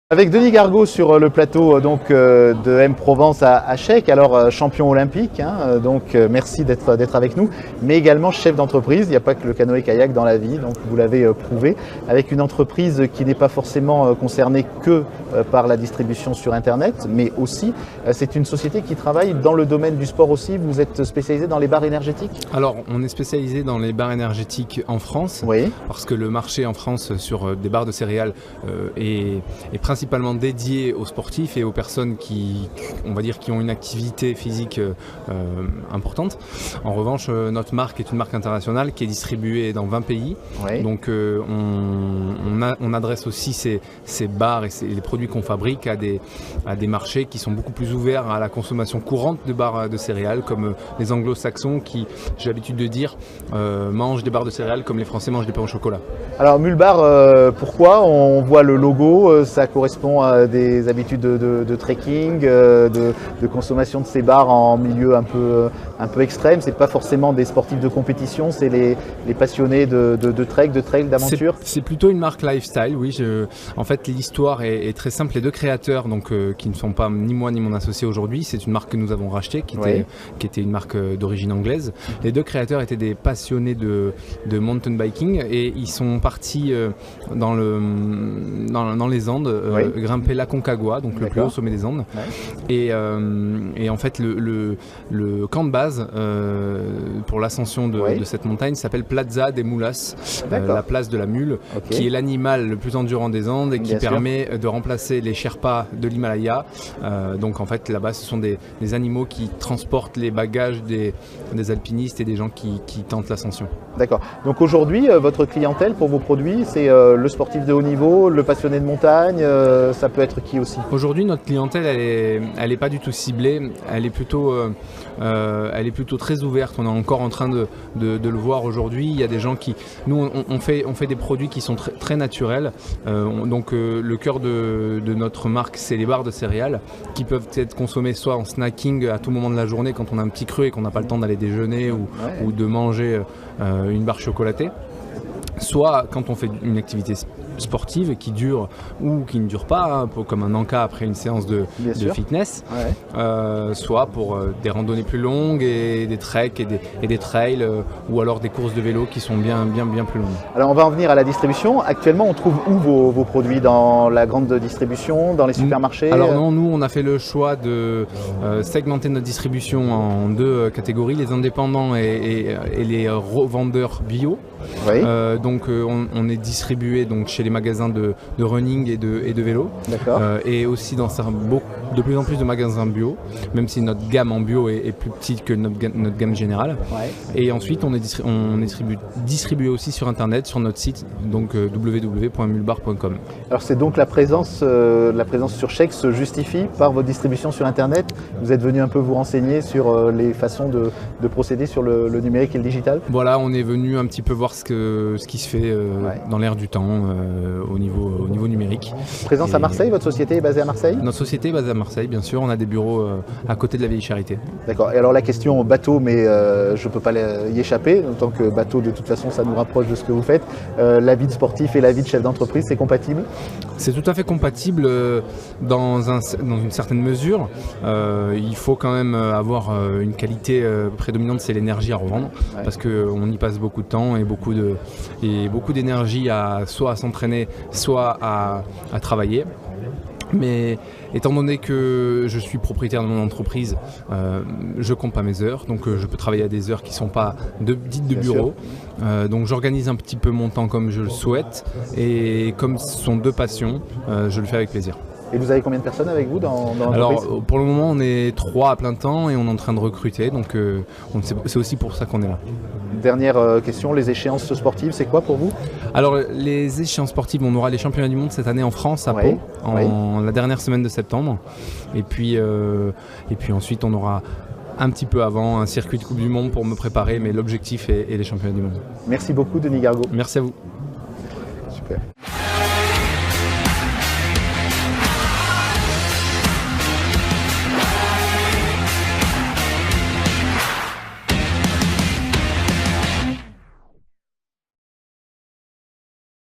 Avec Denis Gargaud sur le plateau de M-Provence à Checques, alors champion olympique, merci d'être avec nous, mais également chef d'entreprise. Il n'y a pas que le canoë-kayak dans la vie, donc vous l'avez prouvé, avec une entreprise qui n'est pas forcément concernée que par la distribution sur Internet, mais aussi c'est une société qui travaille dans le domaine du sport aussi. Vous êtes spécialisé dans les barres énergétiques? Alors, on est spécialisé dans les barres énergétiques en France, oui. Parce que le marché en France sur des barres de céréales est principalement dédié aux sportifs et aux personnes qui ont une activité physique importante. En revanche, notre marque est une marque internationale qui est distribuée dans 20 pays. Oui. Donc on adresse aussi ces barres et les produits qu'on fabrique à des marchés qui sont beaucoup plus ouverts à la consommation courante de barres de céréales, comme les anglo-saxons qui, j'ai l'habitude de dire, mangent des barres de céréales comme les Français mangent des pains au chocolat. Alors Mulbar, pourquoi? On voit le logo, ça correspond à des habitudes de trekking, de consommation de ces barres en milieu un peu extrême. C'est pas forcément des sportifs de compétition, c'est les passionnés de trek, de trail, d'aventure. C'est plutôt une marque lifestyle, oui. En fait, l'histoire est très simple. Les deux créateurs, qui ne sont pas ni moi ni mon associé aujourd'hui, c'est une marque que nous avons rachetée, qui était une marque d'origine anglaise. Les deux créateurs étaient des passionnés de mountain biking et ils sont partis dans les Andes, grimper la Concagua, donc le plus haut sommet des Andes. Ouais. Et en fait, le camp de base pour l'ascension de cette montagne s'appelle Plaza de Mulas, la place de la mule, qui est l'animal le plus endurant des Andes et qui permet de remplacer les Sherpas de l'Himalaya. Donc en fait, là-bas, ce sont des animaux qui transportent les bagages des alpinistes et des gens qui tentent l'ascension. D'accord. Donc aujourd'hui, votre clientèle pour vos produits, c'est le sportif de haut niveau, le passionné de montagne, ça peut être qui aussi? Aujourd'hui, notre clientèle, elle est pas du tout ciblée, elle est plutôt très ouverte. On est encore en train de le voir aujourd'hui. Il y a des gens qui, nous, on fait des produits qui sont très naturels. Le cœur de notre marque, c'est les barres de céréales qui peuvent être consommées soit en snacking à tout moment de la journée quand on a un petit creux et qu'on n'a pas le temps d'aller déjeuner ou de manger une barre chocolatée, soit quand on fait une activité sportive qui dure ou qui ne dure pas, comme un encas après une séance de fitness, soit pour des randonnées plus longues et des treks et des trails ou alors des courses de vélo qui sont bien plus longues. Alors on va en venir à la distribution. Actuellement, on trouve où vos produits? Dans la grande distribution, dans les supermarchés? Alors non, nous on a fait le choix de segmenter notre distribution en deux catégories, les indépendants et les revendeurs bio. Oui. On est distribué chez les magasins de running et de vélo, et aussi dans de plus en plus de magasins bio, même si notre gamme en bio est plus petite que notre gamme générale. Ouais. Et ensuite on est distribué aussi sur internet, sur notre site, www.mulbar.com. Alors c'est donc la présence sur Checques se justifie par votre distribution sur internet. Vous êtes venu un peu vous renseigner sur les façons de procéder sur le numérique et le digital? Voilà, on est venu un petit peu voir ce qui se fait dans l'air du temps au niveau numérique. Présence à Marseille, votre société est basée à Marseille? Notre société est basée à Marseille, bien sûr. On a des bureaux à côté de la Vieille Charité. D'accord. Et alors la question bateau, mais je ne peux pas y échapper. En tant que bateau, de toute façon, ça nous rapproche de ce que vous faites. La vie de sportif et la vie de chef d'entreprise, c'est compatible? C'est tout à fait compatible dans une certaine mesure. Il faut quand même avoir une qualité prédominante, c'est l'énergie à revendre, parce qu'on y passe beaucoup de temps et beaucoup d'énergie soit à s'entraîner, soit à travailler. Mais étant donné que je suis propriétaire de mon entreprise, je compte pas mes heures, donc je peux travailler à des heures qui ne sont pas dites de bureau. Donc j'organise un petit peu mon temps comme je le souhaite, et comme ce sont deux passions, je le fais avec plaisir. Et vous avez combien de personnes avec vous dans l'entreprise? Alors pour le moment on est 3 à plein temps et on est en train de recruter, donc c'est aussi pour ça qu'on est là. Dernière question, les échéances sportives, c'est quoi pour vous? Alors les échéances sportives, on aura les championnats du monde cette année en France, à Pau, la dernière semaine de septembre. Et puis ensuite on aura un petit peu avant un circuit de Coupe du Monde pour me préparer, mais l'objectif est les championnats du monde. Merci beaucoup Denis Gargaud. Merci à vous.